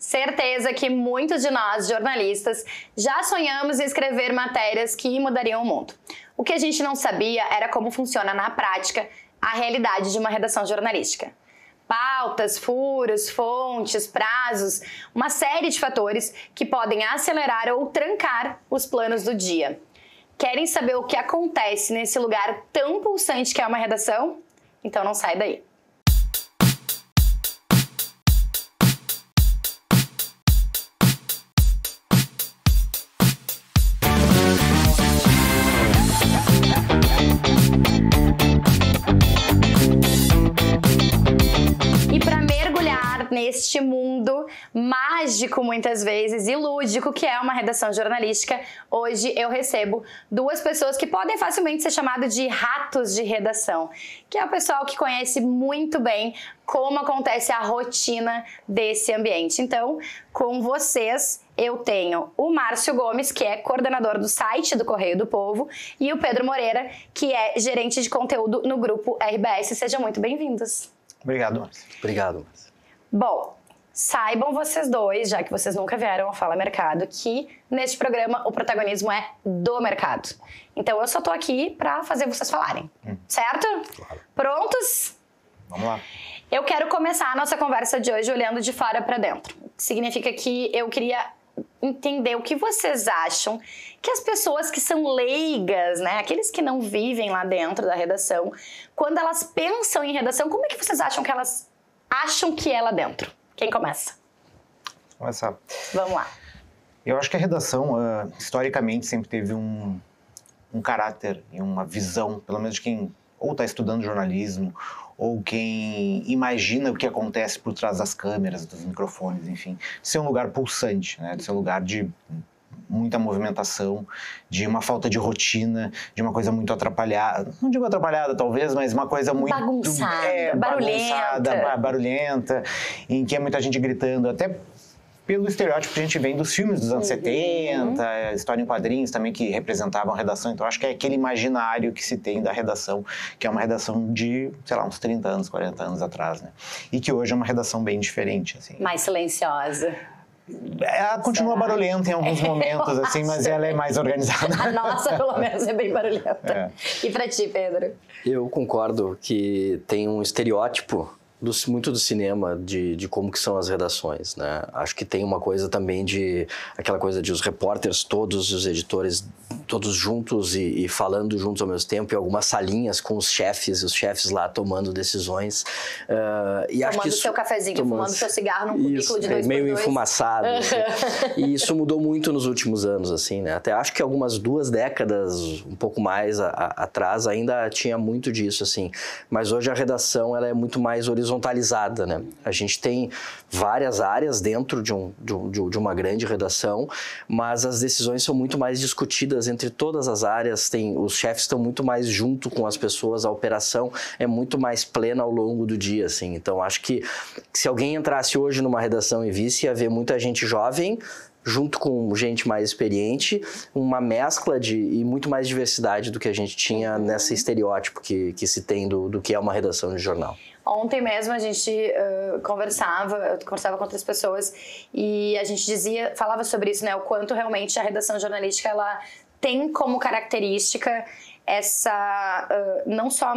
Certeza que muitos de nós, jornalistas, já sonhamos em escrever matérias que mudariam o mundo. O que a gente não sabia era como funciona na prática a realidade de uma redação jornalística. Pautas, furos, fontes, prazos, uma série de fatores que podem acelerar ou trancar os planos do dia. Querem saber o que acontece nesse lugar tão pulsante que é uma redação? Então não sai daí. Neste mundo mágico, muitas vezes, e lúdico, que é uma redação jornalística, hoje eu recebo duas pessoas que podem facilmente ser chamadas de ratos de redação, que é o pessoal que conhece muito bem como acontece a rotina desse ambiente. Então, com vocês, eu tenho o Márcio Gomes, que é coordenador do site do Correio do Povo, e o Pedro Moreira, que é gerente de conteúdo no grupo RBS. Sejam muito bem-vindos. Obrigado, Márcio. Obrigado, Márcio. Bom, saibam vocês dois, já que vocês nunca vieram ao Fala Mercado, que neste programa o protagonismo é do mercado. Então eu só tô aqui pra fazer vocês falarem, certo? Claro. Prontos? Vamos lá. Eu quero começar a nossa conversa de hoje olhando de fora pra dentro. Significa que eu queria entender o que vocês acham que as pessoas que são leigas, né, aqueles que não vivem lá dentro da redação, quando elas pensam em redação, como é que vocês acham que elas acham que é lá dentro? Quem começa? Vou começar. Vamos lá. Eu acho que a redação, historicamente, sempre teve um caráter e uma visão, pelo menos de quem ou está estudando jornalismo, ou quem imagina o que acontece por trás das câmeras, dos microfones, enfim, de ser um lugar pulsante, né? De ser um lugar de muita movimentação, de uma falta de rotina, de uma coisa muito atrapalhada, não digo atrapalhada talvez, mas uma coisa muito barulhenta, em que é muita gente gritando, até pelo estereótipo que a gente vem dos filmes dos anos 70, história em quadrinhos também que representavam a redação. Então acho que é aquele imaginário que se tem da redação, que é uma redação de, sei lá, uns 30 anos, 40 anos atrás, né? E que hoje é uma redação bem diferente, assim. Mais silenciosa. Ela continua barulhenta em alguns momentos, assim, mas ela é mais organizada. A nossa, pelo menos, é bem barulhenta. E pra ti, Pedro? Eu concordo que tem um estereótipo muito do cinema de como que são as redações, né? Acho que tem uma coisa também de aquela coisa de os repórteres todos, os editores todos juntos e falando juntos ao mesmo tempo, e algumas salinhas com os chefes lá tomando decisões. E acho que isso, seu cafezinho, fumando seu cigarro num cubículo de 2x2. Meio enfumaçado. Assim. E isso mudou muito nos últimos anos, assim, né? Até acho que algumas 2 décadas, um pouco mais atrás, ainda tinha muito disso, assim. Mas hoje a redação, ela é muito mais horizontalizada, né? A gente tem várias áreas dentro de uma grande redação, mas as decisões são muito mais discutidas entre todas as áreas, os chefes estão muito mais junto com as pessoas, a operação é muito mais plena ao longo do dia, assim. Então, acho que se alguém entrasse hoje numa redação e visse, ia ver muita gente jovem, junto com gente mais experiente, uma mescla e muito mais diversidade do que a gente tinha nesse estereótipo que se tem do que é uma redação de jornal. Ontem mesmo a gente eu conversava com outras pessoas e a gente falava sobre isso, né? O quanto realmente a redação jornalística, ela tem como característica essa, não só a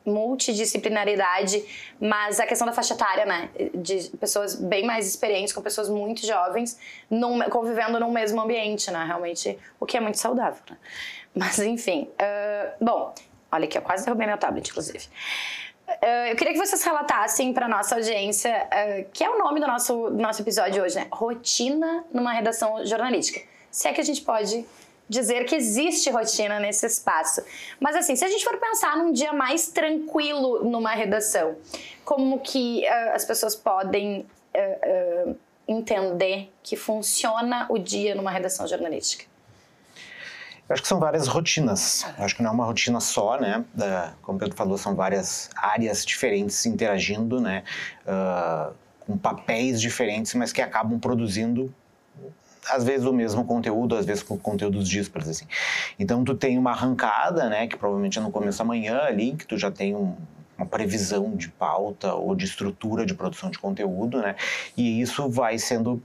multidisciplinaridade, mas a questão da faixa etária, né? De pessoas bem mais experientes com pessoas muito jovens convivendo num mesmo ambiente, né? Realmente, o que é muito saudável, né? Mas, enfim. Bom, olha aqui, eu quase derrubei meu tablet, inclusive. Eu queria que vocês relatassem para nossa audiência, que é o nome do nosso episódio hoje, né? Rotina numa redação jornalística. Se é que a gente pode dizer que existe rotina nesse espaço. Mas assim, se a gente for pensar num dia mais tranquilo numa redação, como que as pessoas podem entender que funciona o dia numa redação jornalística? Eu acho que são várias rotinas. Eu acho que não é uma rotina só, né? Como o Pedro falou, são várias áreas diferentes interagindo, né? Com papéis diferentes, mas que acabam produzindo às vezes o mesmo conteúdo, às vezes com conteúdos díspares, assim. Então tu tem uma arrancada, né, que provavelmente é no começo da manhã ali, que tu já tem uma previsão de pauta ou de estrutura de produção de conteúdo, né? E isso vai sendo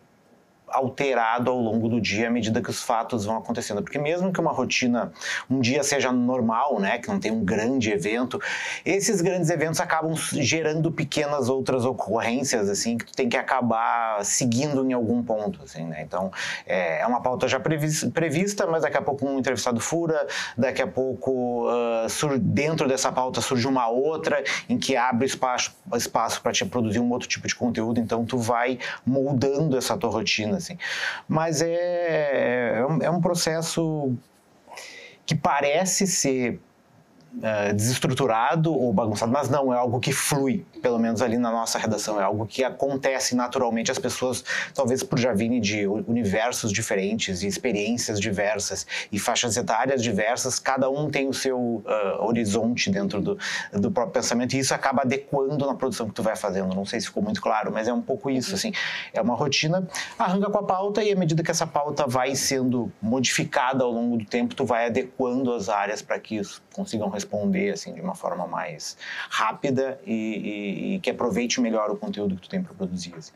alterado ao longo do dia à medida que os fatos vão acontecendo, porque mesmo que uma rotina, um dia seja normal, né, que não tem um grande evento, esses grandes eventos acabam gerando pequenas outras ocorrências, assim, que tu tem que acabar seguindo em algum ponto, assim, né? Então, é uma pauta já prevista, mas daqui a pouco um entrevistado fura, daqui a pouco dentro dessa pauta surge uma outra em que abre espaço para te produzir um outro tipo de conteúdo, então tu vai moldando essa tua rotina, assim. Mas é um processo que parece ser desestruturado ou bagunçado, mas não, é algo que flui, pelo menos ali na nossa redação, é algo que acontece naturalmente. As pessoas, talvez por já virem de universos diferentes e experiências diversas e faixas etárias diversas, cada um tem o seu horizonte dentro do próprio pensamento, e isso acaba adequando na produção que tu vai fazendo. Não sei se ficou muito claro, mas é um pouco isso, assim, é uma rotina, arranca com a pauta, e à medida que essa pauta vai sendo modificada ao longo do tempo, tu vai adequando as áreas para que isso consigam responder, assim, de uma forma mais rápida e que aproveite melhor o conteúdo que tu tem para produzir, assim.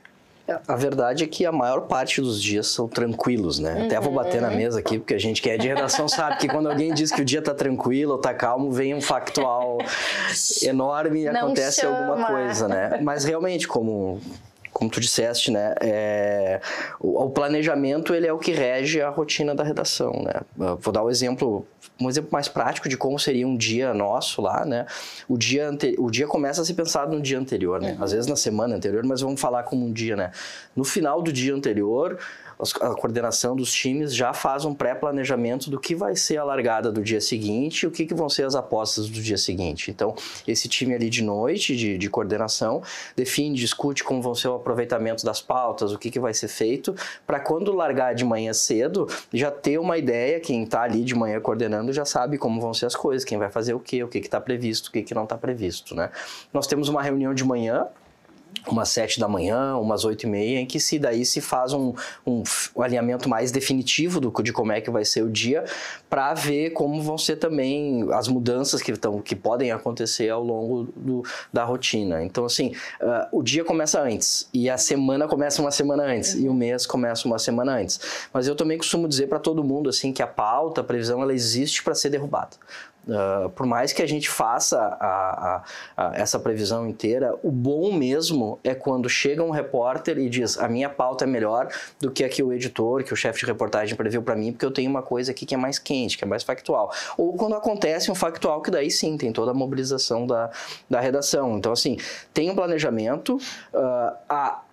A verdade é que a maior parte dos dias são tranquilos, né? Até vou bater na mesa aqui, porque a gente que é de redação sabe que quando alguém diz que o dia tá tranquilo, tá calmo, vem um factual enorme e acontece alguma coisa, né? Mas realmente, como tu disseste, né, o planejamento, ele é o que rege a rotina da redação, né? Vou dar um exemplo mais prático de como seria um dia nosso lá, né? O dia começa a ser pensado no dia anterior, né? Às vezes na semana anterior, mas vamos falar como um dia, né? No final do dia anterior, a coordenação dos times já faz um pré-planejamento do que vai ser a largada do dia seguinte e o que vão ser as apostas do dia seguinte. Então, esse time ali de noite, de coordenação, discute como vão ser o aproveitamento das pautas, o que vai ser feito, para quando largar de manhã cedo, já ter uma ideia, quem está ali de manhã coordenando já sabe como vão ser as coisas, quem vai fazer o que está previsto, o que não está previsto, né? Nós temos uma reunião de manhã, umas 7 da manhã, umas 8h30, em que daí se faz um alinhamento mais definitivo de como é que vai ser o dia, para ver como vão ser também as mudanças que podem acontecer ao longo da rotina. Então, assim, o dia começa antes, e a semana começa uma semana antes, e o mês começa uma semana antes. Mas eu também costumo dizer para todo mundo, assim, que a pauta, a previsão, ela existe para ser derrubada. Por mais que a gente faça essa previsão inteira, o bom mesmo é quando chega um repórter e diz: a minha pauta é melhor do que a que o editor, que o chefe de reportagem previu para mim, porque eu tenho uma coisa aqui que é mais quente, que é mais factual. Ou quando acontece um factual, que daí sim, tem toda a mobilização da redação. Então, assim, tem um planejamento,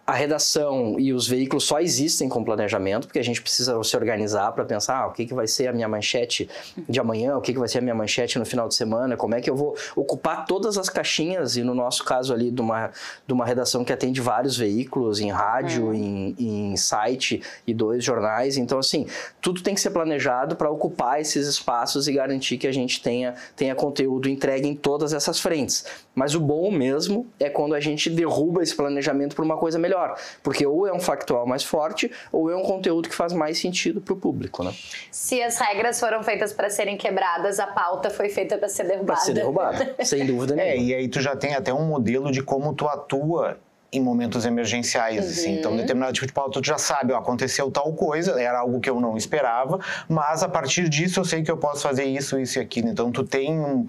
a redação e os veículos só existem com planejamento, porque a gente precisa se organizar para pensar o que vai ser a minha manchete de amanhã, o que vai ser a minha manchete no final de semana, como é que eu vou ocupar todas as caixinhas, e no nosso caso ali de uma redação que atende vários veículos, em rádio, em site e 2 jornais. Então, assim, tudo tem que ser planejado para ocupar esses espaços e garantir que a gente tenha conteúdo entregue em todas essas frentes. Mas o bom mesmo é quando a gente derruba esse planejamento por uma coisa melhor, porque ou é um factual mais forte, ou é um conteúdo que faz mais sentido para o público, né? Se as regras foram feitas para serem quebradas, a pauta foi feita para ser derrubada. Para ser derrubada, sem dúvida nenhuma. E aí tu já tem até um modelo de como tu atua em momentos emergenciais, assim. Então, determinado tipo de pauta, tu já sabe, aconteceu tal coisa, era algo que eu não esperava, mas a partir disso eu sei que eu posso fazer isso e aquilo. Então, tu tem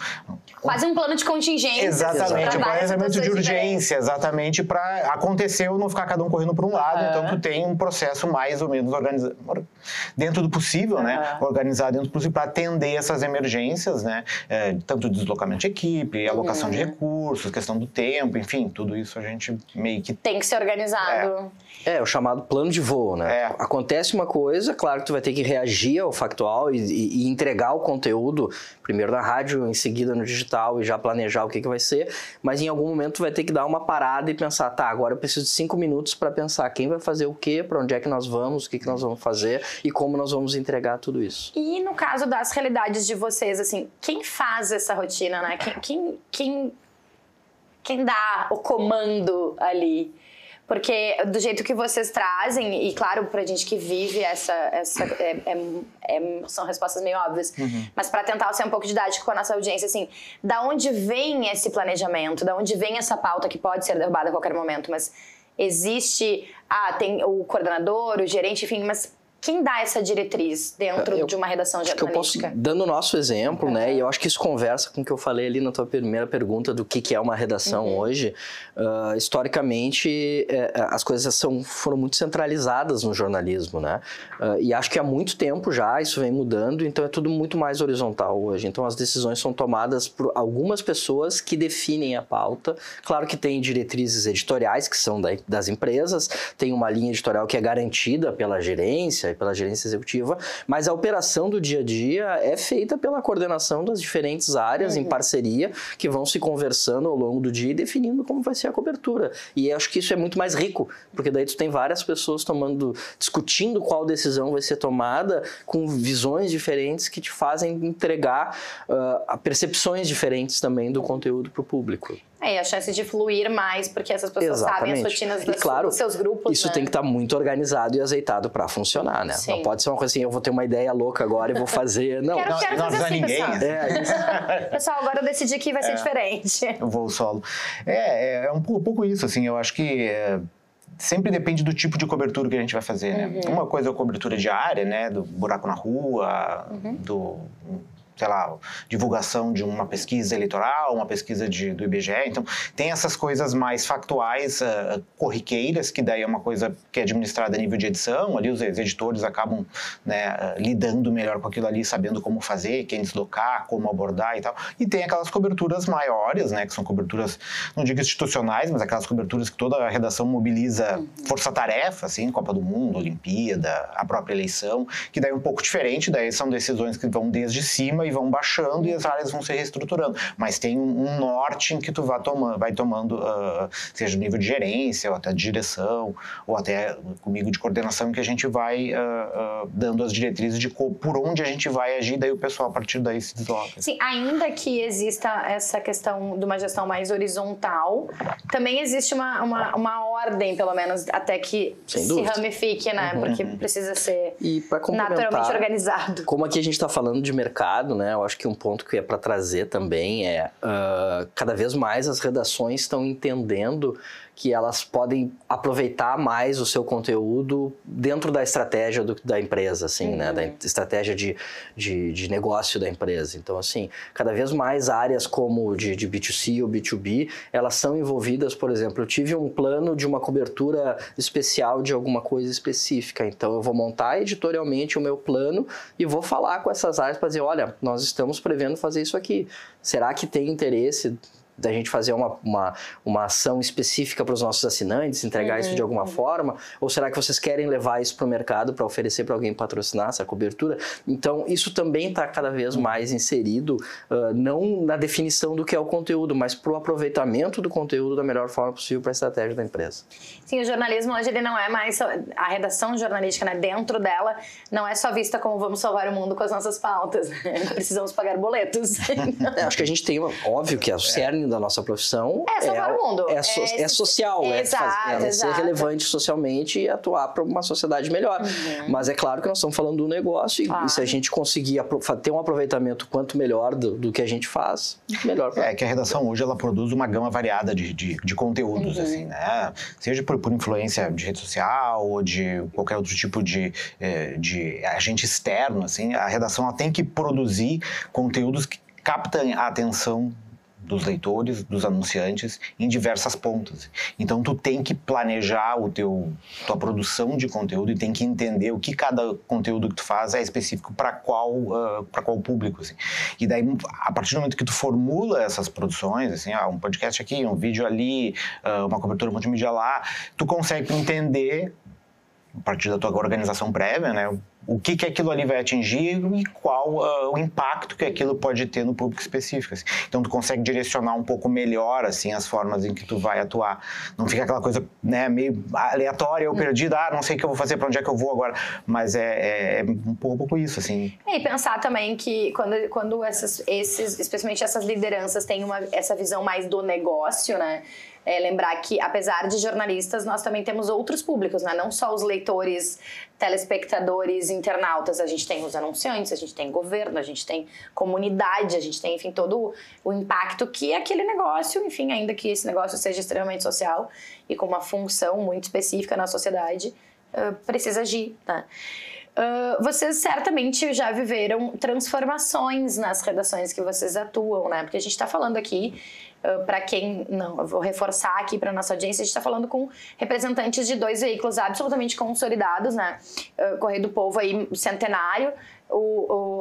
quase um plano de contingência. Exatamente, um planejamento de urgência, exatamente, para acontecer ou não ficar cada um correndo para um lado. Então, tu tem um processo mais ou menos organizado, dentro do possível, né? Organizado dentro do possível para atender essas emergências, né? Tanto deslocamento de equipe, alocação de recursos, questão do tempo, enfim, tudo isso a gente meio que tem que ser organizado. É o chamado plano de voo, né? Acontece uma coisa, claro que tu vai ter que reagir ao factual e entregar o conteúdo, primeiro na rádio, em seguida no digital, e já planejar o que vai ser, mas em algum momento tu vai ter que dar uma parada e pensar, tá, agora eu preciso de 5 minutos para pensar quem vai fazer o quê, para onde é que nós vamos, o que nós vamos fazer e como nós vamos entregar tudo isso. E no caso das realidades de vocês, assim, quem faz essa rotina, né? Quem dá o comando ali? Porque do jeito que vocês trazem, e claro, pra gente que vive são respostas meio óbvias, mas pra tentar ser um pouco didático com a nossa audiência, assim, da onde vem esse planejamento, da onde vem essa pauta que pode ser derrubada a qualquer momento, mas existe, tem o coordenador, o gerente, enfim, mas quem dá essa diretriz dentro de uma redação jornalística? Dando o nosso exemplo, né, e eu acho que isso conversa com o que eu falei ali na tua primeira pergunta do que é uma redação hoje. Historicamente, as coisas foram muito centralizadas no jornalismo, né? E acho que há muito tempo já isso vem mudando, então é tudo muito mais horizontal hoje. Então as decisões são tomadas por algumas pessoas que definem a pauta. Claro que tem diretrizes editoriais que são das empresas, tem uma linha editorial que é garantida pela gerência, pela gerência executiva, mas a operação do dia a dia é feita pela coordenação das diferentes áreas em parceria, que vão se conversando ao longo do dia e definindo como vai ser a cobertura. E eu acho que isso é muito mais rico, porque daí tu tem várias pessoas discutindo qual decisão vai ser tomada, com visões diferentes que te fazem entregar percepções diferentes também do conteúdo para o público. E a chance de fluir mais, porque essas pessoas sabem as rotinas dos seus grupos. Isso tem que estar muito organizado e azeitado para funcionar, né? Sim. Não pode ser uma coisa assim, eu vou ter uma ideia louca agora e vou fazer. Não, quero fazer assim, ninguém. Pessoal. Pessoal, agora eu decidi que vai ser diferente. Eu vou solo. É um pouco isso, assim, eu acho que sempre depende do tipo de cobertura que a gente vai fazer, né? Uma coisa é a cobertura diária, né? Do buraco na rua, sei lá, divulgação de uma pesquisa eleitoral, uma pesquisa do IBGE. Então, tem essas coisas mais factuais, corriqueiras, que daí é uma coisa que é administrada a nível de edição. Ali os editores acabam, né, lidando melhor com aquilo ali, sabendo como fazer, quem deslocar, como abordar e tal. E tem aquelas coberturas maiores, né, que são coberturas, não digo institucionais, mas aquelas coberturas que toda a redação mobiliza força-tarefa, assim, Copa do Mundo, Olimpíada, a própria eleição, que daí é um pouco diferente, daí são decisões que vão desde cima e vão baixando e as áreas vão se reestruturando. Mas tem um norte em que tu vai tomando, seja no nível de gerência, ou até de direção, ou até comigo de coordenação, em que a gente vai dando as diretrizes de por onde a gente vai agir, daí o pessoal a partir daí se desloca. Sim, ainda que exista essa questão de uma gestão mais horizontal, também existe uma ordem, pelo menos, até que se ramifique, né? Porque precisa ser naturalmente organizado. Como aqui a gente está falando de mercado, né? Eu acho que um ponto que é para trazer também é cada vez mais as redações estão entendendo que elas podem aproveitar mais o seu conteúdo dentro da estratégia da empresa, assim, né? Da estratégia de negócio da empresa. Então, assim, cada vez mais áreas como de B2C ou B2B, elas são envolvidas, por exemplo, eu tive um plano de uma cobertura especial de alguma coisa específica, então eu vou montar editorialmente o meu plano e vou falar com essas áreas para dizer, olha, nós estamos prevendo fazer isso aqui. Será que tem interesse da gente fazer uma ação específica para os nossos assinantes, entregar isso de alguma forma? Ou será que vocês querem levar isso para o mercado para oferecer para alguém patrocinar essa cobertura? Então, isso também está cada vez mais inserido, não na definição do que é o conteúdo, mas para o aproveitamento do conteúdo da melhor forma possível para a estratégia da empresa. Sim, o jornalismo hoje ele não é mais a redação jornalística, né? Dentro dela não é só vista como vamos salvar o mundo com as nossas pautas. Precisamos pagar boletos. Acho que a gente tem, óbvio que o cerne da nossa profissão salvar o mundo. É social, exato, ser relevante socialmente e atuar para uma sociedade melhor. Mas é claro que nós estamos falando do negócio e se a gente conseguir ter um aproveitamento quanto melhor do que a gente faz, melhor. É que a redação hoje ela produz uma gama variada de conteúdos, assim, né? Seja por influência de rede social ou de qualquer outro tipo de agente externo, assim, a redação ela tem que produzir conteúdos que captam a atenção dos leitores, dos anunciantes, em diversas pontas. Então, tu tem que planejar tua produção de conteúdo e tem que entender o que cada conteúdo que tu faz é específico para qual público, assim. E daí, a partir do momento que tu formula essas produções, assim, um podcast aqui, um vídeo ali, uma cobertura multimídia lá, tu consegue entender, a partir da tua organização prévia, né, o que aquilo ali vai atingir e qual o impacto que aquilo pode ter no público específico. Assim. Então, tu consegue direcionar um pouco melhor, assim, as formas em que tu vai atuar. Não fica aquela coisa, né, meio aleatória ou perdida, não sei o que eu vou fazer, para onde é que eu vou agora. Mas é um pouco isso, assim. E pensar também que quando especialmente essas lideranças têm essa visão mais do negócio, né? Lembrar que, apesar de jornalistas, nós também temos outros públicos, né? Não só os leitores, telespectadores, internautas. A gente tem os anunciantes, a gente tem governo, a gente tem comunidade, a gente tem, enfim, todo o impacto que aquele negócio, enfim, ainda que esse negócio seja extremamente social e com uma função muito específica na sociedade, precisa agir, tá? Vocês certamente já viveram transformações nas redações que vocês atuam, né? Porque a gente está falando aqui, para quem não, eu vou reforçar aqui para nossa audiência, a gente está falando com representantes de 2 veículos absolutamente consolidados, né? Correio do Povo aí, centenário,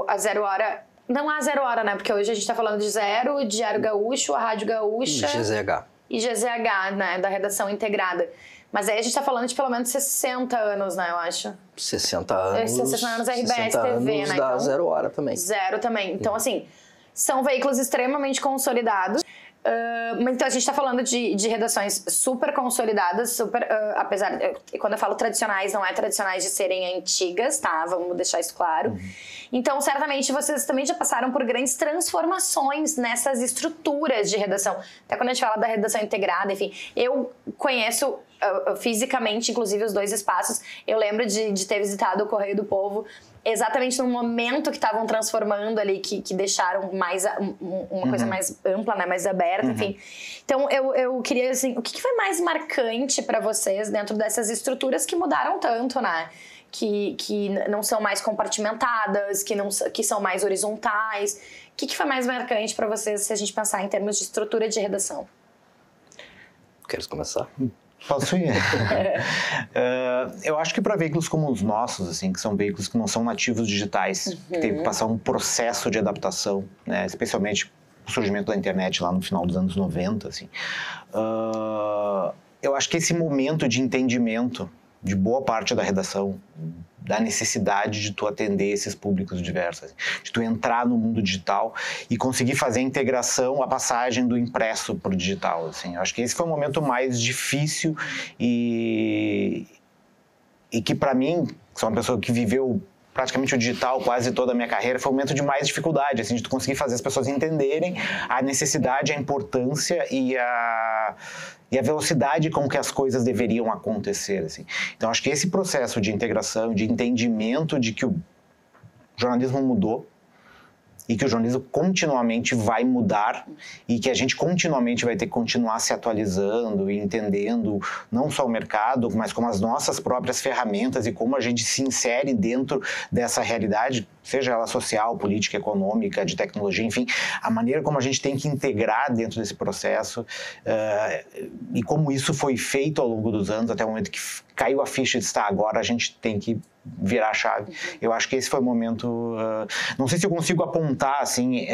a Zero Hora, não a Zero Hora, né? Porque hoje a gente está falando de Zero, Diário Gaúcho, a Rádio Gaúcha e GZH, né? Da redação integrada. Mas aí a gente está falando de pelo menos 60 anos, né, eu acho. 60 anos. 60 anos RBS 60 TV, anos né? Da então, Zero Hora também. Zero também. Então, assim, são veículos extremamente consolidados. Então a gente está falando de redações super consolidadas, apesar, quando eu falo tradicionais, não é tradicionais de serem antigas, tá? Vamos deixar isso claro. Então, certamente, vocês também já passaram por grandes transformações nessas estruturas de redação. Até quando a gente fala da redação integrada, enfim, eu conheço fisicamente, inclusive, os 2 espaços. Eu lembro de ter visitado o Correio do Povo exatamente no momento que estavam transformando ali, que deixaram mais uma coisa mais ampla, né, mais aberta, enfim. Então, eu queria, assim, o que foi mais marcante para vocês dentro dessas estruturas que mudaram tanto, né? Que não são mais compartimentadas, que são mais horizontais. O que foi mais marcante para vocês se a gente pensar em termos de estrutura de redação? Queres começar? Posso ir? Eu acho que para veículos como os nossos, assim, que são veículos que não são nativos digitais, que teve que passar um processo de adaptação, né, especialmente o surgimento da internet lá no final dos anos 90, assim, eu acho que esse momento de entendimento de boa parte da redação, da necessidade de tu atender esses públicos diversos, de tu entrar no mundo digital e conseguir fazer a integração, a passagem do impresso para o digital. Assim. Eu acho que esse foi o momento mais difícil e que, para mim, sou uma pessoa que viveu praticamente o digital quase toda a minha carreira, foi o momento de mais dificuldade, assim, de tu conseguir fazer as pessoas entenderem a necessidade, a importância e a velocidade com que as coisas deveriam acontecer, assim. Então, acho que esse processo de integração, de entendimento de que o jornalismo mudou e que o jornalismo continuamente vai mudar e que a gente continuamente vai ter que continuar se atualizando e entendendo não só o mercado, mas como as nossas próprias ferramentas e como a gente se insere dentro dessa realidade, seja ela social, política, econômica, de tecnologia, enfim, a maneira como a gente tem que integrar dentro desse processo e como isso foi feito ao longo dos anos, até o momento que caiu a ficha de estar agora, a gente tem que virar a chave. Eu acho que esse foi o momento... não sei se eu consigo apontar, assim,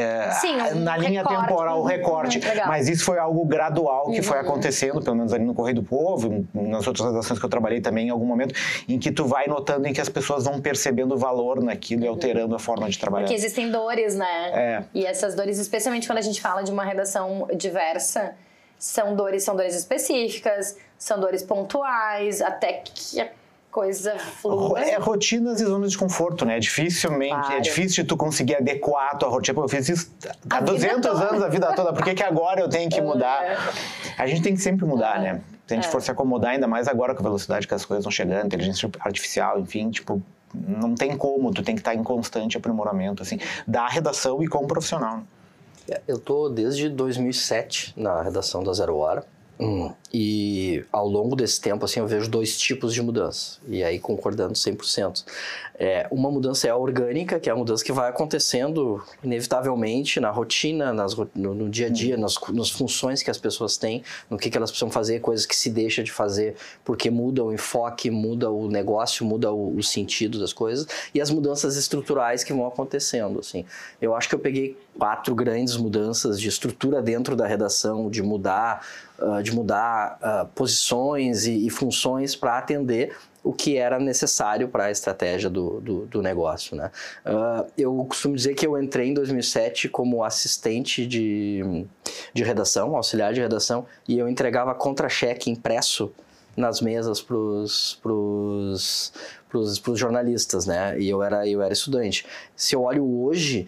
na linha temporal, o recorte, mas isso foi algo gradual que foi acontecendo, pelo menos ali no Correio do Povo, nas outras redações que eu trabalhei também, em algum momento, em que tu vai notando em que as pessoas vão percebendo o valor naquilo e alterando a forma de trabalhar. Porque existem dores, né? E essas dores, especialmente quando a gente fala de uma redação diversa, são dores específicas, são dores pontuais, até que coisa flua. Rotinas e zonas de conforto, né? Dificilmente, é difícil de tu conseguir adequar a tua rotina. Eu fiz isso há 200 anos, a vida toda. Por que agora eu tenho que mudar? A gente tem que sempre mudar, né? Se a gente for se acomodar, ainda mais agora com a velocidade que as coisas vão chegando, inteligência artificial, enfim, tipo, não tem como, tu tem que estar em constante aprimoramento, assim, da redação e como profissional. Eu tô desde 2007 na redação da Zero Hora. E ao longo desse tempo, assim, eu vejo 2 tipos de mudança. E aí, concordando 100%. Uma mudança é a orgânica, que é a mudança que vai acontecendo inevitavelmente na rotina, no dia a dia, nas funções que as pessoas têm, no que elas precisam fazer, coisas que se deixa de fazer, porque muda o enfoque, muda o negócio, muda o sentido das coisas. E as mudanças estruturais que vão acontecendo, assim. Eu acho que eu peguei 4 grandes mudanças de estrutura dentro da redação, de mudar posições e funções para atender o que era necessário para a estratégia do negócio, né? Eu costumo dizer que eu entrei em 2007 como assistente de redação, auxiliar de redação, e eu entregava contra-cheque impresso nas mesas pros jornalistas, né? E eu era estudante. Se eu olho hoje,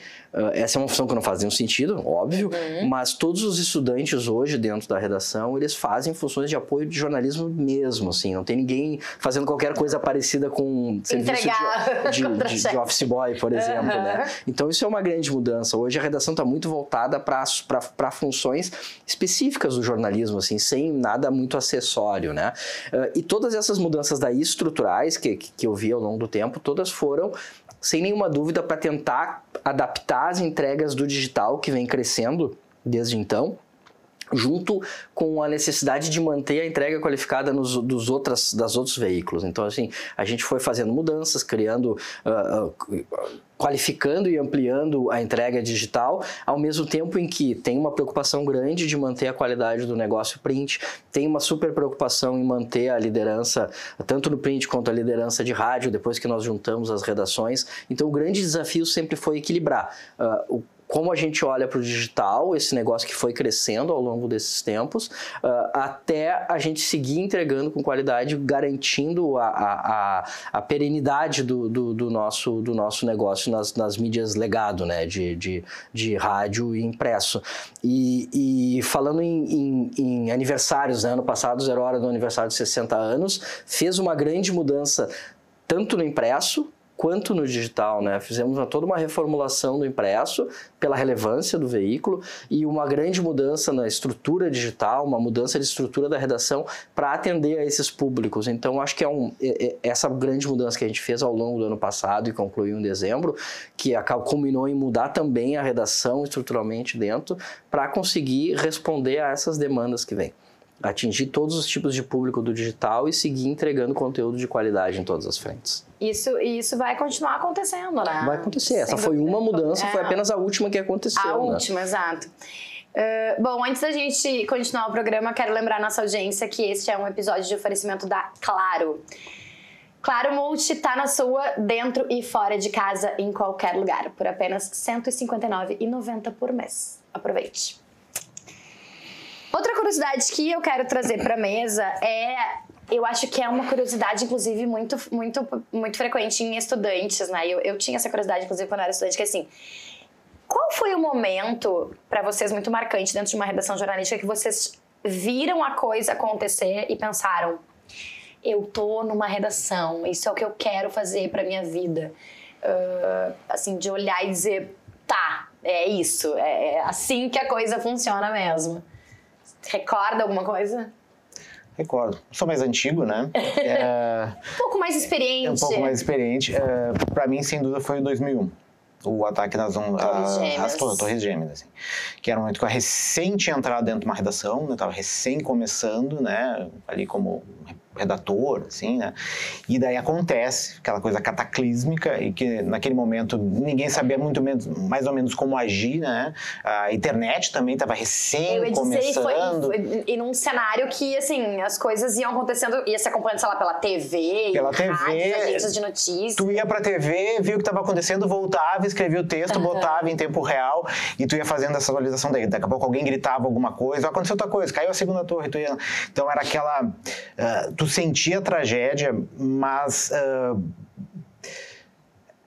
essa é uma função que não faz nenhum sentido, óbvio, mas todos os estudantes hoje dentro da redação, eles fazem funções de apoio de jornalismo mesmo, assim, não tem ninguém fazendo qualquer coisa parecida com serviço de office boy, por exemplo, né? Então isso é uma grande mudança. Hoje a redação está muito voltada para funções específicas do jornalismo, assim, sem nada muito acessório, né? E todas essas mudanças daí estruturais que eu vi ao longo do tempo, todas foram, sem nenhuma dúvida, para tentar adaptar as entregas do digital, que vem crescendo desde então, junto com a necessidade de manter a entrega qualificada dos outros veículos. Então, assim, a gente foi fazendo mudanças, criando, qualificando e ampliando a entrega digital, ao mesmo tempo em que tem uma preocupação grande de manter a qualidade do negócio print, tem uma super preocupação em manter a liderança, tanto no print quanto a liderança de rádio, depois que nós juntamos as redações. Então, o grande desafio sempre foi equilibrar como a gente olha para o digital, esse negócio que foi crescendo ao longo desses tempos, até a gente seguir entregando com qualidade, garantindo a perenidade do nosso negócio nas mídias legado, né, de rádio e impresso. E falando em aniversários, né, ano passado, 0 Hora do aniversário de 60 anos, fez uma grande mudança tanto no impresso, quanto no digital, né? Fizemos toda uma reformulação do impresso pela relevância do veículo e uma grande mudança na estrutura digital, uma mudança de estrutura da redação para atender a esses públicos. Então, acho que essa grande mudança que a gente fez ao longo do ano passado e concluiu em dezembro, que culminou em mudar também a redação estruturalmente dentro para conseguir responder a essas demandas que vêm. Atingir todos os tipos de público do digital e seguir entregando conteúdo de qualidade em todas as frentes. Isso vai continuar acontecendo, né? Vai acontecer. Essa foi uma mudança, foi apenas a última que aconteceu. A última, exato. Bom, antes da gente continuar o programa, quero lembrar a nossa audiência que este é um episódio de oferecimento da Claro. Claro Multi tá na sua, dentro e fora de casa, em qualquer lugar, por apenas R$ 159,90 por mês. Aproveite. Outra curiosidade que eu quero trazer para a mesa eu acho que é uma curiosidade, inclusive, muito frequente em estudantes, né? Eu tinha essa curiosidade, inclusive, quando eu era estudante, que assim, qual foi o momento, para vocês, muito marcante dentro de uma redação jornalística que vocês viram a coisa acontecer e pensaram, eu tô numa redação, isso é o que eu quero fazer para minha vida? Assim, de olhar e dizer, tá, é isso, é assim que a coisa funciona mesmo. Recorda alguma coisa? Recordo. Sou mais antigo, né? Um pouco mais experiente. Um pouco mais experiente. Para mim, sem dúvida, foi o 2001. O ataque nas Torres Gêmeas, assim. Que era um momento que eu recém tinha entrado dentro de uma redação, né? Tava recém começando, né? Ali como redator, assim, né? E daí acontece aquela coisa cataclísmica e que naquele momento ninguém sabia mais ou menos como agir, né? A internet também estava recém começando. E num cenário que, assim, as coisas iam acontecendo, ia se acompanhando, sei lá, pela TV, agências de notícias. Tu ia pra TV, viu o que estava acontecendo, voltava, escrevia o texto, botava em tempo real e tu ia fazendo essa atualização daí. Daqui a pouco alguém gritava alguma coisa, aconteceu outra coisa, caiu a segunda torre, tu ia... Então era aquela... tu sentia a tragédia, mas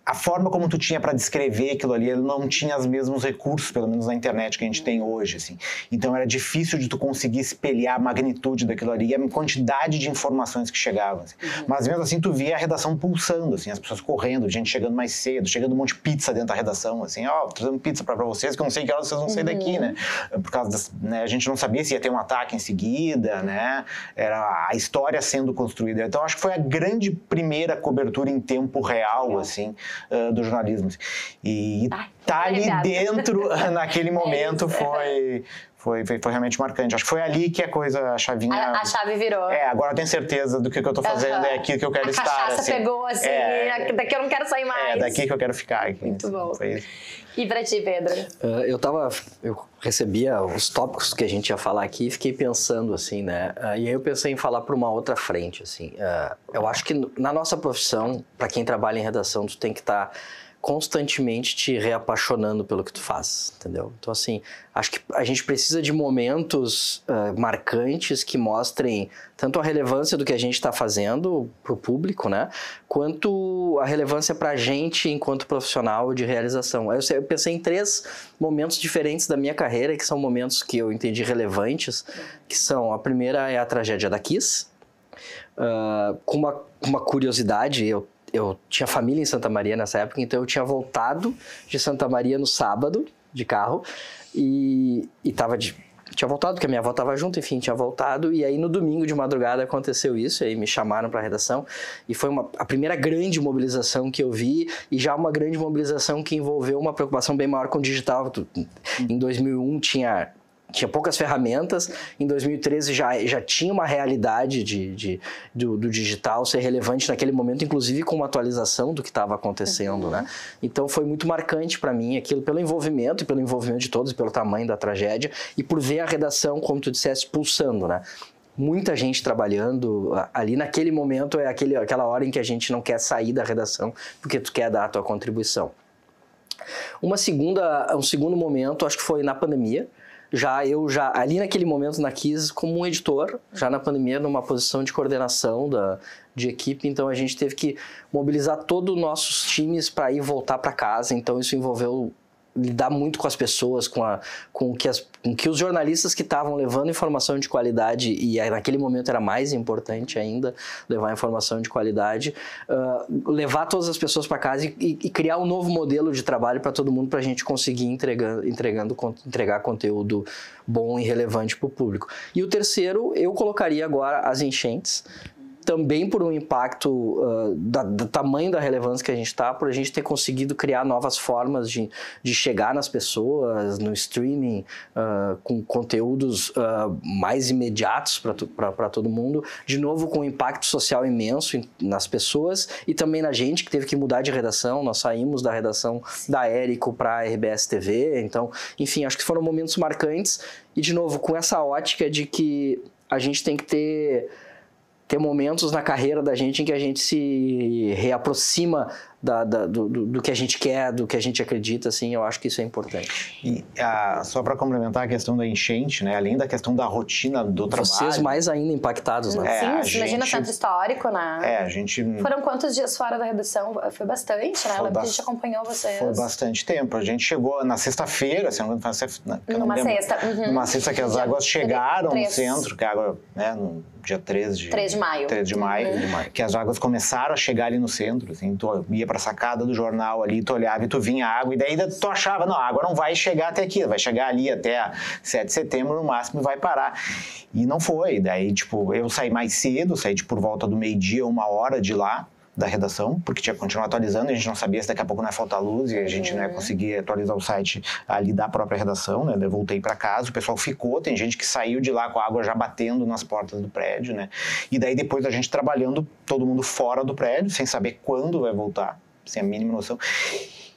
a forma como tu tinha para descrever aquilo ali, ele não tinha os mesmos recursos, pelo menos na internet, que a gente tem hoje, assim. Então era difícil de tu conseguir espelhar a magnitude daquilo ali e a quantidade de informações que chegavam, assim. Mas mesmo assim tu via a redação pulsando, assim, as pessoas correndo, gente chegando mais cedo, chegando um monte de pizza dentro da redação, assim, tô trazendo pizza para vocês, que eu não sei que horas vocês vão sair daqui, né? Por causa né, a gente não sabia se ia ter um ataque em seguida, né? Era a história sendo construída. Então acho que foi a grande primeira cobertura em tempo real, assim, do jornalismo. E tá ali dentro, naquele momento, Foi realmente marcante. Acho que foi ali que a chavinha... A chave virou. Agora eu tenho certeza do que eu tô fazendo, é aqui que eu quero estar. A cachaça pegou, assim, daqui eu não quero sair mais. É daqui que eu quero ficar. Aqui. Muito bom. Foi isso. E pra ti, Pedro? Eu recebia os tópicos que a gente ia falar aqui e fiquei pensando, assim, né? E aí eu pensei em falar para uma outra frente, assim. Eu acho que na nossa profissão, para quem trabalha em redação, tu tem que estar constantemente te reapaixonando pelo que tu faz, entendeu? Então, assim, acho que a gente precisa de momentos marcantes que mostrem tanto a relevância do que a gente está fazendo para o público, né? Quanto a relevância para a gente enquanto profissional de realização. Eu pensei em 3 momentos diferentes da minha carreira, que são momentos que eu entendi relevantes, que são, a primeira é a tragédia da Kiss, com uma curiosidade, eu tinha família em Santa Maria nessa época, então eu tinha voltado de Santa Maria no sábado, de carro, e tinha voltado, porque a minha avó estava junto, enfim, tinha voltado, e aí no domingo de madrugada aconteceu isso, e aí me chamaram para a redação, e foi a primeira grande mobilização que eu vi, e já uma grande mobilização que envolveu uma preocupação bem maior com o digital. Em 2001 tinha poucas ferramentas, em 2013 já tinha uma realidade do digital ser relevante naquele momento, inclusive com uma atualização do que estava acontecendo, né? Então foi muito marcante para mim aquilo, pelo envolvimento de todos, pelo tamanho da tragédia, e por ver a redação, como tu disseste, pulsando, né? Muita gente trabalhando ali naquele momento, é aquela hora em que a gente não quer sair da redação, porque tu quer dar a tua contribuição. Um segundo momento, acho que foi na pandemia. Eu ali naquele momento na Kiss, como um editor, já na pandemia, numa posição de coordenação de equipe, então a gente teve que mobilizar todos os nossos times para ir voltar para casa, então isso envolveu lidar muito com as pessoas, com que os jornalistas que estavam levando informação de qualidade, e naquele momento era mais importante ainda levar informação de qualidade, levar todas as pessoas para casa e criar um novo modelo de trabalho para todo mundo, para a gente conseguir entregar conteúdo bom e relevante para o público. E o terceiro, eu colocaria agora as enchentes, também por um impacto do tamanho da relevância que a gente está, por a gente ter conseguido criar novas formas de chegar nas pessoas, no streaming, com conteúdos mais imediatos para todo mundo, de novo com um impacto social imenso nas pessoas e também na gente, que teve que mudar de redação. Nós saímos da redação da Érico para a RBS TV, então, enfim, acho que foram momentos marcantes e, de novo, com essa ótica de que a gente tem que ter momentos na carreira da gente em que a gente se reaproxima do que a gente quer, do que a gente acredita, assim, eu acho que isso é importante. E só para complementar a questão da enchente, né, além da questão da rotina do trabalho... Vocês mais ainda impactados, né? Sim, imagina centro histórico, né? A gente... Foram quantos dias fora da redação? Foi bastante, né? Eu lembro que a gente acompanhou vocês. Foi bastante tempo. A gente chegou na sexta-feira, se não me engano, numa sexta. Numa sexta que as águas chegaram no centro, que a água, né, no dia 3 de maio. 3 de maio, que as águas começaram a chegar ali no centro, assim, tu ia pra sacada do jornal ali, tu olhava e tu vinha água, e daí tu achava, não, a água não vai chegar até aqui, vai chegar ali até 7 de setembro no máximo e vai parar. E não foi, daí, tipo, eu saí mais cedo, saí por volta do meio-dia, 1h de lá, da redação, porque tinha que continuar atualizando, a gente não sabia se daqui a pouco não ia faltar luz e a gente não ia conseguir atualizar o site ali da própria redação, né? Eu voltei para casa, o pessoal ficou, tem gente que saiu de lá com a água já batendo nas portas do prédio, né? E daí depois a gente trabalhando, todo mundo fora do prédio, sem saber quando vai voltar, sem a mínima noção.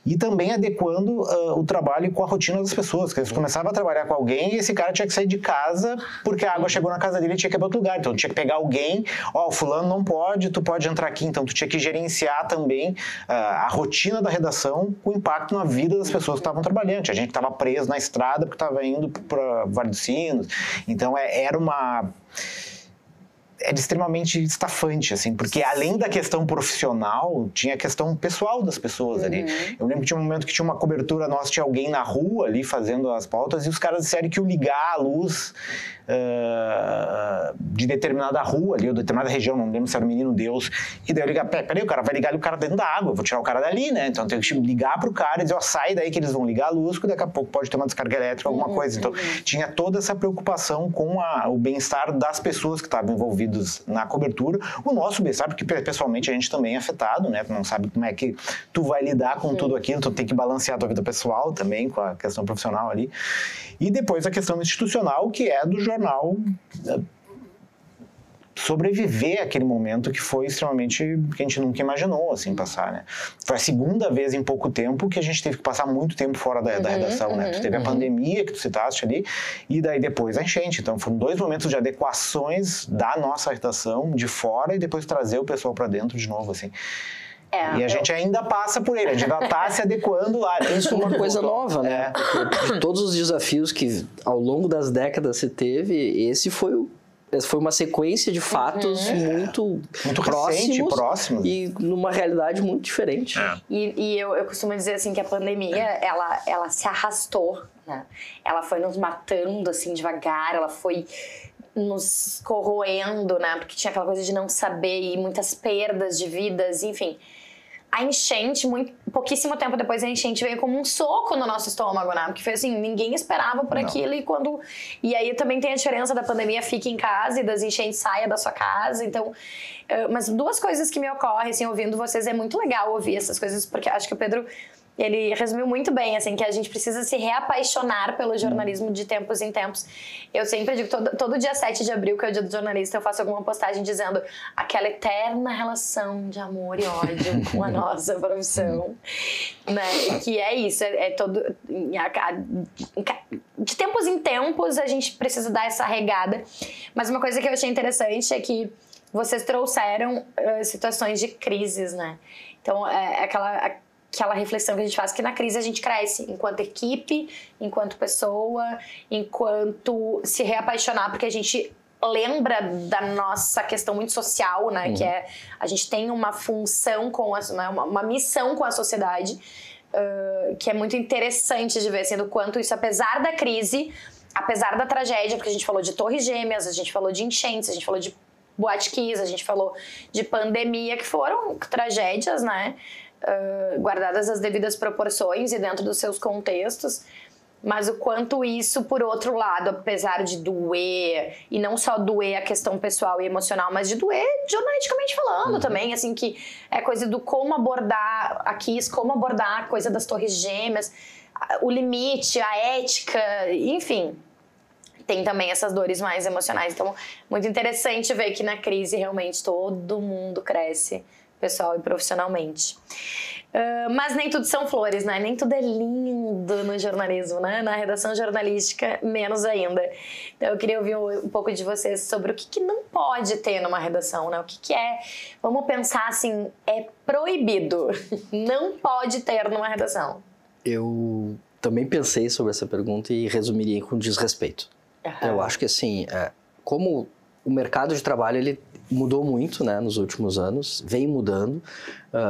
E também adequando o trabalho com a rotina das pessoas, porque eles começavam a trabalhar com alguém e esse cara tinha que sair de casa porque a água chegou na casa dele e tinha que ir para outro lugar. Então, tinha que pegar alguém, o fulano não pode, tu pode entrar aqui. Então, tu tinha que gerenciar também a rotina da redação com impacto na vida das pessoas que estavam trabalhando. Tinha gente que estava preso na estrada porque estava indo para Vale dos Sinos. Então, era extremamente estafante, assim, porque além da questão profissional, tinha a questão pessoal das pessoas ali. Eu lembro que tinha um momento que tinha uma cobertura nossa, tinha alguém na rua ali fazendo as pautas e os caras disseram que o ligar a luz de determinada rua ali, ou determinada região, não lembro se era o Menino Deus, e daí eu ligar, peraí, o cara vai ligar ali o cara dentro da água, eu vou tirar o cara dali, né? Então eu tenho que ligar pro cara e dizer, ó, sai daí que eles vão ligar a luz, porque daqui a pouco pode ter uma descarga elétrica, alguma coisa. Então tinha toda essa preocupação com o bem-estar das pessoas que estavam envolvidas na cobertura, o nosso bem-estar, porque pessoalmente a gente também é afetado, né? Tu não sabe como é que tu vai lidar com tudo aquilo, tu tem que balancear a tua vida pessoal também com a questão profissional ali. E depois a questão institucional, que é do jornal sobreviver àquele momento que foi extremamente, que a gente nunca imaginou, assim, passar, né? Foi a segunda vez em pouco tempo que a gente teve que passar muito tempo fora da redação, né? Tu teve a pandemia que tu citaste ali, e daí depois a enchente. Então foram 2 momentos de adequações da nossa redação de fora e depois trazer o pessoal para dentro de novo, assim. E a gente ainda passa por ele, a gente ainda está se adequando lá. Isso é uma coisa nova, né? De todos os desafios que ao longo das décadas se teve, essa foi uma sequência de fatos muito próximos e numa realidade muito diferente. E eu costumo dizer assim que a pandemia, ela se arrastou, né? Ela foi nos matando assim devagar, ela foi nos corroendo, né? Porque tinha aquela coisa de não saber e muitas perdas de vidas, enfim. A enchente, pouquíssimo tempo depois, a enchente veio como um soco no nosso estômago, né? Porque foi assim, ninguém esperava por aquilo e aí também tem a diferença da pandemia, fique em casa, e das enchentes, saia da sua casa, então... Mas 2 coisas que me ocorrem, assim, ouvindo vocês, é muito legal ouvir essas coisas, porque acho que o Pedro... Ele resumiu muito bem, assim, que a gente precisa se reapaixonar pelo jornalismo de tempos em tempos. Eu sempre digo, todo dia 7 de abril, que é o dia do jornalista, eu faço alguma postagem dizendo aquela eterna relação de amor e ódio com a nossa profissão, né? Que é isso, de tempos em tempos a gente precisa dar essa regada. Mas uma coisa que eu achei interessante é que vocês trouxeram situações de crises, né? Então, aquela reflexão que a gente faz, que na crise a gente cresce enquanto equipe, enquanto pessoa, enquanto se reapaixonar, porque a gente lembra da nossa questão muito social, né? Que é, a gente tem uma função, uma missão com a sociedade, que é muito interessante de ver, assim, do quanto isso, apesar da crise, apesar da tragédia, porque a gente falou de Torres Gêmeas, a gente falou de enchentes, a gente falou de Boate Kiss, a gente falou de pandemia, que foram tragédias, né? Guardadas as devidas proporções e dentro dos seus contextos, mas o quanto isso, por outro lado, apesar de doer, e não só doer a questão pessoal e emocional, mas de doer jornalisticamente falando também, assim, que é coisa do como abordar como abordar a coisa das Torres Gêmeas, o limite, a ética, enfim, tem também essas dores mais emocionais. Então, muito interessante ver que na crise realmente todo mundo cresce, pessoal e profissionalmente. Mas nem tudo são flores, né? Nem tudo é lindo no jornalismo, né? Na redação jornalística, menos ainda. Então eu queria ouvir um pouco de vocês sobre o que não pode ter numa redação, né? O que é, vamos pensar assim, é proibido, não pode ter numa redação. Eu também pensei sobre essa pergunta e resumiria com desrespeito. Eu acho que assim, como o mercado de trabalho, ele mudou muito, né, nos últimos anos, vem mudando,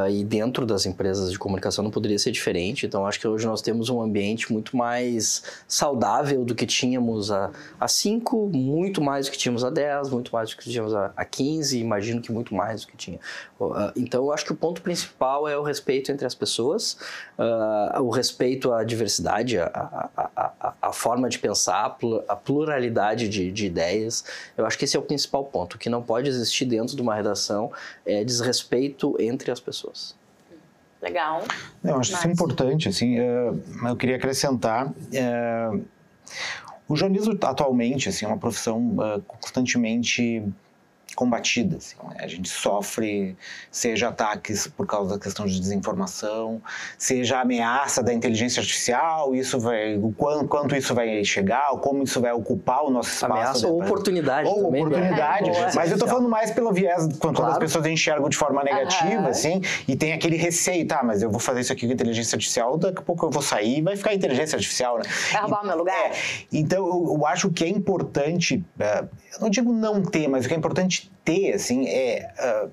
e dentro das empresas de comunicação não poderia ser diferente. Então acho que hoje nós temos um ambiente muito mais saudável do que tínhamos há 5, muito mais do que tínhamos há 10, muito mais do que tínhamos há 15, imagino que muito mais do que tinha. Então eu acho que o ponto principal é o respeito entre as pessoas, o respeito à diversidade, a forma de pensar, a pluralidade de ideias. Eu acho que esse é o principal ponto. O que não pode existir dentro de uma redação é desrespeito entre as pessoas. Legal. Eu acho isso importante, assim, eu queria acrescentar, o jornalismo atualmente, assim, é uma profissão constantemente combatida, assim, né? A gente sofre, seja ataques por causa da questão de desinformação, seja a ameaça da inteligência artificial, quanto isso vai chegar, como isso vai ocupar o nosso espaço. Ameaça ou oportunidade ou também. Oportunidade, mas eu estou falando mais pelo viés, quando as pessoas enxergam de forma negativa, assim, e tem aquele receio, tá, mas eu vou fazer isso aqui com inteligência artificial, daqui a pouco eu vou sair e vai ficar inteligência artificial, né? Vai roubar o meu lugar. Então, eu acho que é importante, eu não digo não ter, mas o que é importante ter, assim,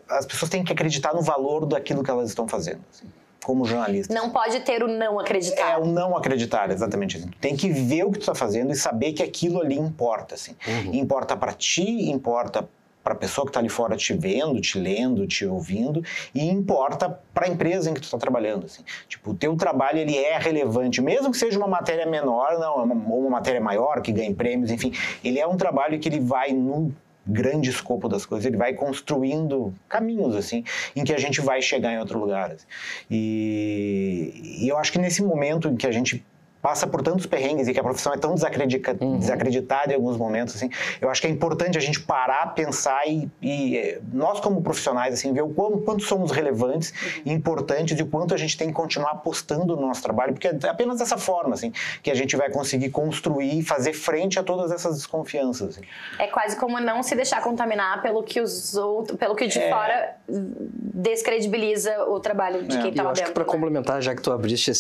as pessoas têm que acreditar no valor daquilo que elas estão fazendo, assim. como jornalista. Não pode ter o não acreditar. É o não acreditar, exatamente. Tu tem que ver o que tu tá fazendo e saber que aquilo ali importa, assim. Importa para ti, importa para a pessoa que está ali fora te vendo, te lendo, te ouvindo, e importa para a empresa em que tu está trabalhando, assim. Tipo, o teu trabalho, ele é relevante, mesmo que seja uma matéria menor, não, ou uma matéria maior, que ganhe prêmios, enfim, ele é um trabalho que ele vai no grande escopo das coisas, ele vai construindo caminhos, assim, em que a gente vai chegar em outro lugar, assim. E eu acho que nesse momento em que a gente passa por tantos perrengues e que a profissão é tão desacreditada em alguns momentos, assim, eu acho que é importante a gente parar, pensar e nós como profissionais, assim, ver o quanto somos relevantes e importantes e o quanto a gente tem que continuar apostando no nosso trabalho, porque é apenas dessa forma, assim, que a gente vai conseguir construir e fazer frente a todas essas desconfianças. Assim. É quase como não se deixar contaminar pelo que os outros, pelo que de fora descredibiliza o trabalho de quem está lá dentro. Eu acho que para complementar, já que tu abriste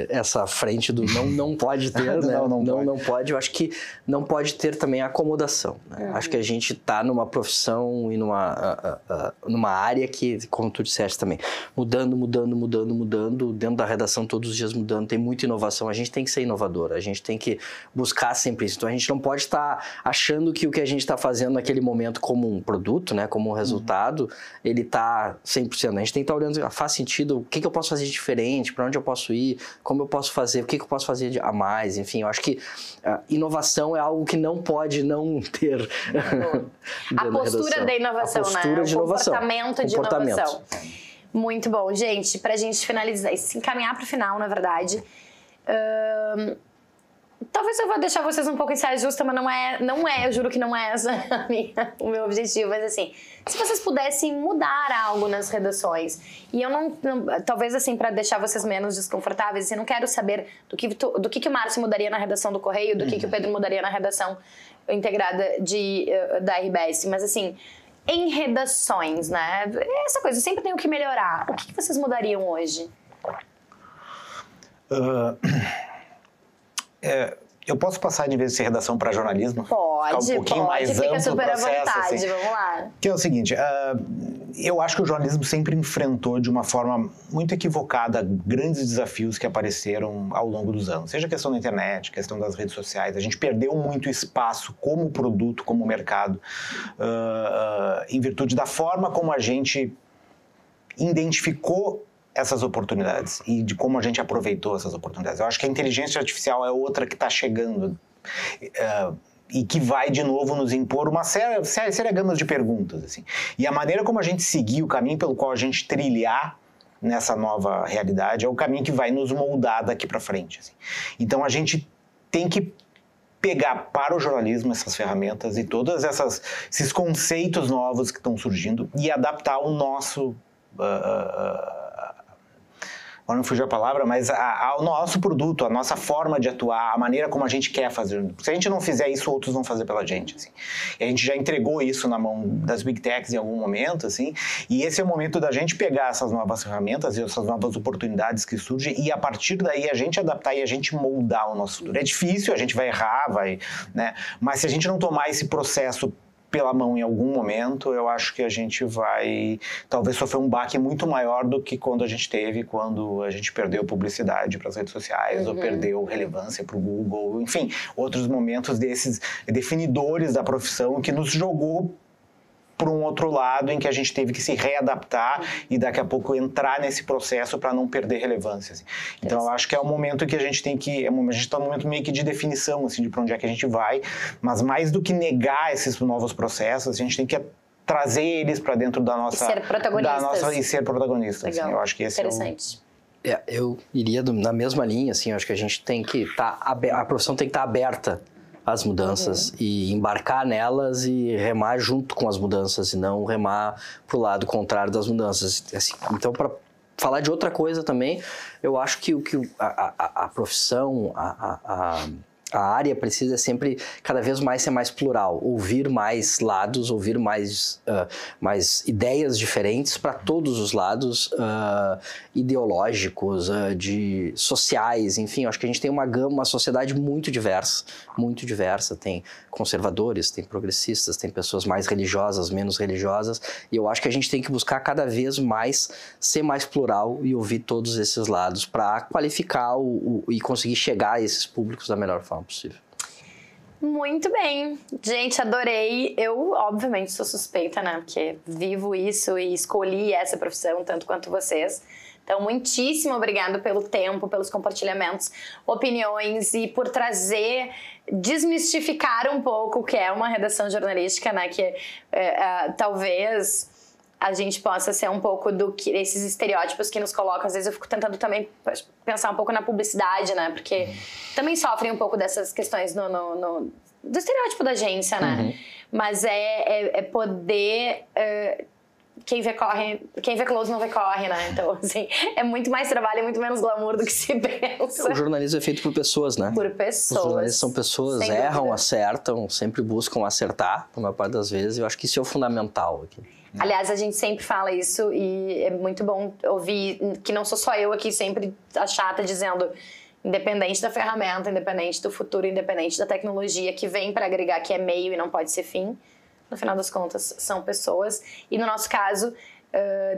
essa frente do não pode ter, né? Não pode. Eu acho que não pode ter também acomodação. Né? Acho que a gente está numa profissão e numa área que, como tu disseste também, mudando, dentro da redação todos os dias mudando, tem muita inovação. A gente tem que ser inovador, a gente tem que buscar sempre isso. Então a gente não pode estar achando que o que a gente está fazendo naquele momento como um produto, né? Como um resultado, ele está 100%. A gente tem que estar olhando, faz sentido, o que eu posso fazer de diferente, para onde eu posso ir, como eu posso fazer, o que eu posso fazer a mais, enfim, eu acho que inovação é algo que não pode não ter. A postura da inovação, a postura de inovação. Comportamento de inovação. Muito bom. Gente, pra gente finalizar, se encaminhar pro final, na verdade, talvez eu vou deixar vocês um pouco em saia justa, mas não é, eu juro que não é essa o meu objetivo, mas assim, se vocês pudessem mudar algo nas redações, e eu não talvez assim, para deixar vocês menos desconfortáveis, assim, não quero saber do que o Márcio mudaria na redação do Correio, do que o Pedro mudaria na redação integrada da RBS, mas assim, em redações, né, essa coisa, sempre tem o que melhorar. O que vocês mudariam hoje? Eu posso passar de vez de ser redação para jornalismo? Pode, ficar um pouquinho mais fica amplo super processo, à vontade, assim. Vamos lá. Que é o seguinte, eu acho que o jornalismo sempre enfrentou de uma forma muito equivocada grandes desafios que apareceram ao longo dos anos. Seja a questão da internet, questão das redes sociais, a gente perdeu muito espaço como produto, como mercado, em virtude da forma como a gente identificou essas oportunidades e de como a gente aproveitou essas oportunidades. Eu acho que a inteligência artificial é outra que está chegando e que vai, de novo, nos impor uma séria gama de perguntas. Assim. E a maneira como a gente seguir o caminho pelo qual a gente trilhar nessa nova realidade é o caminho que vai nos moldar daqui para frente. Assim. Então, a gente tem que pegar para o jornalismo essas ferramentas e todos esses conceitos novos que estão surgindo e adaptar o nosso... agora não fugiu a palavra, mas ao nosso produto, a nossa forma de atuar, a maneira como a gente quer fazer. Se a gente não fizer isso, outros vão fazer pela gente, assim. E a gente já entregou isso na mão das Big Techs em algum momento, assim, e esse é o momento da gente pegar essas novas ferramentas e essas novas oportunidades que surgem e a partir daí a gente adaptar e a gente moldar o nosso futuro. É difícil, a gente vai errar, né? Mas se a gente não tomar esse processo pela mão em algum momento, eu acho que a gente vai talvez sofrer um baque muito maior do que quando a gente perdeu publicidade para as redes sociais ou perdeu relevância para o Google, enfim, outros momentos desses definidores da profissão que nos jogou para um outro lado em que a gente teve que se readaptar e daqui a pouco entrar nesse processo para não perder relevância. Assim. Então, eu acho que é um momento que a gente tem que... a gente está num momento meio que de definição, assim, de para onde é que a gente vai, mas mais do que negar esses novos processos, a gente tem que trazer eles para dentro da nossa... E ser protagonistas. E ser protagonistas. Assim. Eu acho que esse interessante. Eu iria na mesma linha, assim, eu acho que a gente tem que a profissão tem que estar aberta às mudanças e embarcar nelas e remar junto com as mudanças e não remar pro lado contrário das mudanças. Assim, então, para falar de outra coisa também, eu acho que a profissão, A área precisa sempre, cada vez mais, ser mais plural, ouvir mais lados, ouvir mais ideias diferentes para todos os lados, ideológicos, de sociais, enfim, acho que a gente tem uma sociedade muito diversa, tem conservadores, tem progressistas, tem pessoas mais religiosas, menos religiosas, e eu acho que a gente tem que buscar cada vez mais ser mais plural e ouvir todos esses lados para qualificar e conseguir chegar a esses públicos da melhor forma possível. Muito bem. Gente, adorei. Eu, obviamente, sou suspeita, né? Porque vivo isso e escolhi essa profissão tanto quanto vocês. Então, muitíssimo obrigado pelo tempo, pelos compartilhamentos, opiniões e por desmistificar um pouco o que é uma redação jornalística, né? Que talvez a gente possa ser um pouco esses estereótipos que nos colocam. Às vezes eu fico tentando também pensar um pouco na publicidade, né? Porque também sofrem um pouco dessas questões do estereótipo da agência, né? Mas é poder... quem vê close não vê corre, né? Então, assim, é muito mais trabalho e muito menos glamour do que se pensa. O jornalismo é feito por pessoas, né? Por pessoas. Os jornalistas são pessoas, erram, acertam, sempre buscam acertar, na maior parte das vezes. Eu acho que isso é o fundamental aqui. Aliás, a gente sempre fala isso e é muito bom ouvir que não sou só eu aqui sempre a chata dizendo, independente da ferramenta, independente do futuro, independente da tecnologia que vem para agregar, que é meio e não pode ser fim, no final das contas são pessoas. E no nosso caso,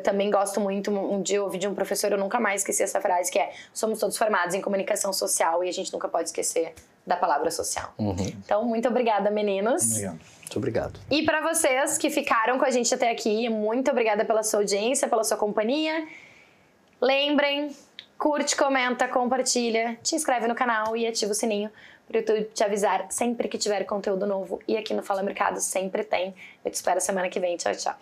também gosto muito, um dia eu ouvi de um professor, eu nunca mais esqueci essa frase, que é: somos todos formados em comunicação social e a gente nunca pode esquecer da palavra social. Então, muito obrigada, meninos. Obrigado. Muito obrigado. E para vocês que ficaram com a gente até aqui, muito obrigada pela sua audiência, pela sua companhia. Lembrem, curte, comenta, compartilha, te inscreve no canal e ativa o sininho para o YouTube te avisar sempre que tiver conteúdo novo. E aqui no Fala Mercado sempre tem. Eu te espero semana que vem. Tchau, tchau.